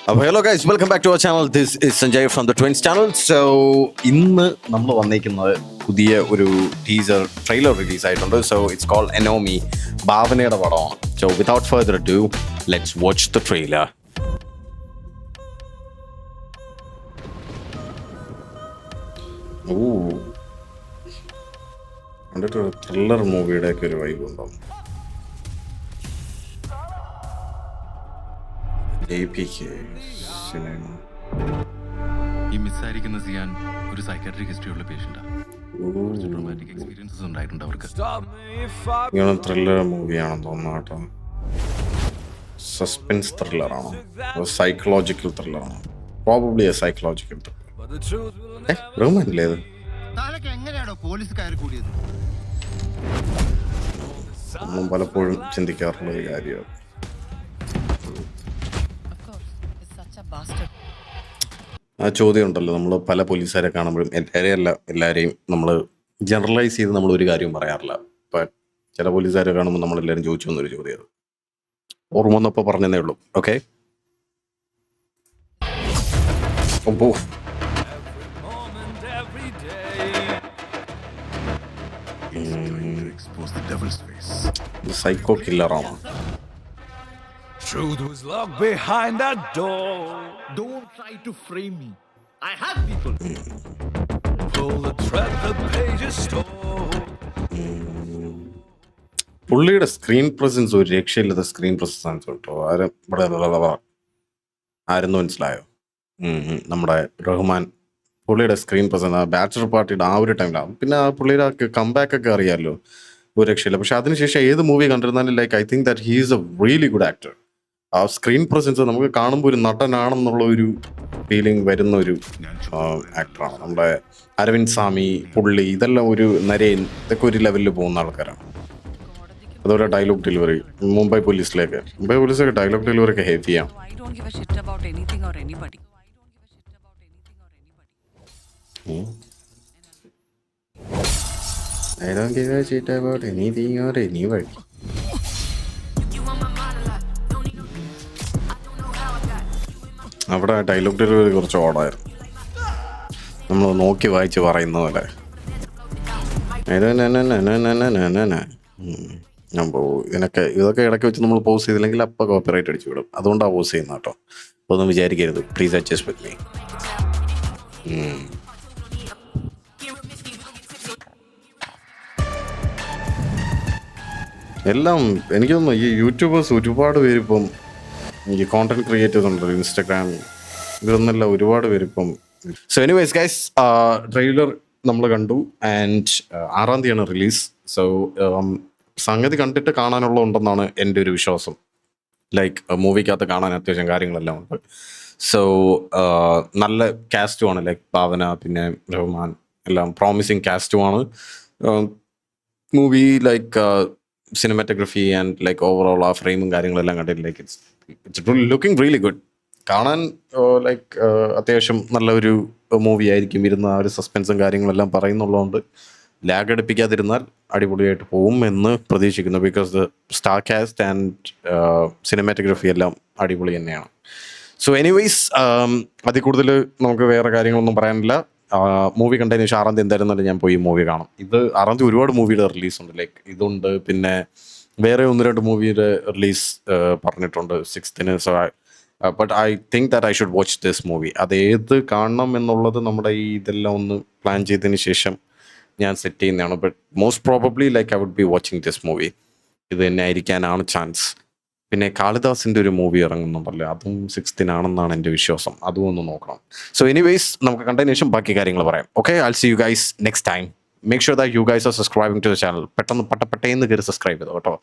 Hello guys, welcome back to our channel. This is Sanjay from the Twins channel. So ഇന്ന് നമ്മൾ വന്നിരിക്കുന്നത് പുതിയ ഒരു ടീസർ ട്രെയിലർ റിലീസ് ആയിട്ടുണ്ട്. So it's called Enomi. ഭാവനയുടെ പടമാണ്. So without further ado, let's watch the trailer. കണ്ടിട്ട് ഒരു thriller മൂവിയുടെ ഒക്കെ ഒരു വൈബ് ഉണ്ടാവും. ഈ മിസ്സായിരിക്കുന്ന സിയാൻ ഒരു സൈക്കാട്രിക് ഹിസ്റ്ററിയുള്ള പേഷ്യന്റാണ്. ട്രോമാറ്റിക് എക്സ്പീരിയൻസസ് ഉണ്ടായിട്ടുണ്ട് അവർക്ക്. ഇങ്ങനെ ത്രില്ലർ മൂവിയാണെന്ന് തോന്നുന്നു കേട്ടോ. സസ്പെൻസ് ത്രില്ലറാണോ, സൈക്കോളജിക്കൽ ത്രില്ലറാണോ? Probably a psychological thriller. റഹ്മാനില്ലേ അത്? എങ്ങനെയാണോ പോലീസുകാർ കൂടിയത്? ഒന്നും പലപ്പോഴും ചിന്തിക്കാറുള്ള ഒരു കാര്യമാണ്. ആ ചോദ്യം ഉണ്ടല്ലോ, നമ്മൾ പല പോലീസുകാരെ കാണുമ്പോഴും എല്ലാവരെയും നമ്മൾ ജനറലൈസ് ചെയ്ത് നമ്മൾ ഒരു കാര്യം പറയാറില്ല. ഇപ്പം ചില പോലീസുകാരെ കാണുമ്പോൾ നമ്മളെല്ലാവരും ചോദിച്ചു വന്നൊരു ചോദ്യം അത് ഓർമ്മ ഒന്നപ്പോൾ പറഞ്ഞതേ ഉള്ളൂ. ഓക്കെ, സൈക്കോ കില്ലറാണ്. Truth was locked behind that door. Don't try to frame me. I have people. Pull the thread, the pages tore. പുള്ളിയുടെ സ്ക്രീൻ പ്രസൻസ് ഒരു രക്ഷയില്ലാത്ത സ്ക്രീൻ പ്രസൻസ് കേട്ടോ. ആരെന്ന് മനസ്സിലായോ? നമ്മുടെ റഹ്മാൻ പുള്ളിയുടെ സ്ക്രീൻ പ്രസൻസ് ബാച്ചലർ പാർട്ടിയുടെ ആ ഒരു ടൈമിലാണ്. പിന്നെ ആ പുള്ളിയുടെ കംബാക്ക് ഒക്കെ അറിയാമല്ലോ, ഒരു രക്ഷയില്ല. പക്ഷെ അതിനുശേഷം ഏത് മൂവി കണ്ടിരുന്നാലും like I think that he is a really good actor. ആ സ്ക്രീൻ പ്രസൻസ് നമുക്ക് കാണുമ്പോൾ ഒരു നടനാണെന്നുള്ള ഒരു ഫീലിംഗ് വരുന്ന ഒരു ആക്ടറാണ്. നമ്മുടെ അരവിന്ദ് സ്വാമി, പുള്ളി, ഇതെല്ലാം ഒരു നരേൻ, ഇതൊക്കെ ഒരു ലെവലിൽ പോകുന്ന ആൾക്കാരാണ്. അതുപോലെ ഡയലോഗ് ഡെലിവറി, മുംബൈ പോലീസിലൊക്കെ ഡയലോഗ് ഡെലിവറി ഒക്കെ ഹെവിയാണ്. I don't give a shit about anything or anybody. അവിടെ ഡയലോഗ് ഡെലിവറി കുറച്ച് ഓടായിരുന്നു, നമ്മൾ നോക്കി വായിച്ച് പറയുന്ന പോലെ. ഇതൊക്കെ ഇടയ്ക്ക് വെച്ച് നമ്മൾ പോസ് ചെയ്തില്ലെങ്കിൽ അപ്പം കോപ്പിറൈറ്റ് അടിച്ചു വിടും. അതുകൊണ്ടാണ് പോസ് ചെയ്യുന്നത് കേട്ടോ. അപ്പോൾ ഒന്നും വിചാരിക്കരുത്. Please adjust with me. എല്ലാം എനിക്ക് തോന്നുന്നു ഈ യൂട്യൂബേഴ്സ് ഒരുപാട് പേരിപ്പം, ഈ കോണ്ടന്റ് ക്രിയേറ്റേഴ്സ് ഉണ്ടല്ലോ ഇൻസ്റ്റഗ്രാം, ഇതൊന്നല്ല ഒരുപാട് പേരിപ്പം. സോ എനിവേസ് ഗൈസ്, ട്രെയിലർ നമ്മൾ കണ്ടു ആൻഡ് 6-ാം തീയതിയാണ് റിലീസ്. സോ സംഗതി കണ്ടിട്ട് കാണാനുള്ള ഉണ്ടെന്നാണ് എൻ്റെ ഒരു വിശ്വാസം. ലൈക്ക് മൂവിക്കകത്ത് കാണാൻ അത്യാവശ്യം കാര്യങ്ങളെല്ലാം ഉണ്ട്. സോ നല്ല കാസ്റ്റുമാണ്, ലൈക്ക് ഭാവന, പിന്നെ റഹ്മാൻ, എല്ലാം പ്രോമിസിങ് കാസ്റ്റുമാണ്. Movie like cinematography and like overall ആ ഫ്രെയിമും കാര്യങ്ങളെല്ലാം കണ്ടിട്ട് like it's looking really good. കാണാൻ ലൈക്ക് അത്യാവശ്യം നല്ലൊരു മൂവി ആയിരിക്കും. ഇരുന്ന ആ ഒരു സസ്പെൻസും കാര്യങ്ങളെല്ലാം പറയുന്നുള്ളതുകൊണ്ട് ലാഗ് അടുപ്പിക്കാതിരുന്നാൽ അടിപൊളിയായിട്ട് പോകും എന്ന് പ്രതീക്ഷിക്കുന്നു. Because the star cast and cinematography എല്ലാം അടിപൊളി തന്നെയാണ്. സോ എനിവേയ്സ്, അതിൽ കൂടുതൽ നമുക്ക് വേറെ കാര്യങ്ങളൊന്നും പറയാനില്ല. മൂവി കണ്ടതിന് ശേഷം 6-ാം തീയതി എന്തായിരുന്നാലും ഞാൻ പോയി മൂവി കാണാം. ഇത് 6-ാം തീയതി ഒരുപാട് മൂവിയുടെ റിലീസുണ്ട്. ലൈക്ക് ഇതുണ്ട്, പിന്നെ വേറെ 1-2 മൂവിയുടെ റിലീസ് പറഞ്ഞിട്ടുണ്ട് 6th. So but I think that I should watch this movie. അതേത് കാണണം എന്നുള്ളത് നമ്മുടെ ഈ ഇതെല്ലാം ഒന്ന് പ്ലാൻ ചെയ്തതിന് ശേഷം ഞാൻ സെറ്റ് ചെയ്യുന്നതാണ്. But most probably like I would be watching this movie. ഇത് തന്നെ ആയിരിക്കാനാണ് ചാൻസ്. പിന്നെ കാളിദാസിൻ്റെ ഒരു മൂവി ഇറങ്ങുന്നുണ്ടല്ലോ, അതും 6th എൻ്റെ വിശ്വാസം. അതും ഒന്ന് നോക്കണം. സോ എനിവേയ്സ്, നമുക്ക് കണ്ടതിന് ശേഷം ബാക്കി കാര്യങ്ങൾ പറയാം. Okay, I'll see you guys next time. Make sure that you guys are subscribing to the channel. പെട്ടെന്ന് പട്ടേന്ന് കയറി സബ്സ്ക്രൈബ് ചെയ്തോ കേട്ടോ.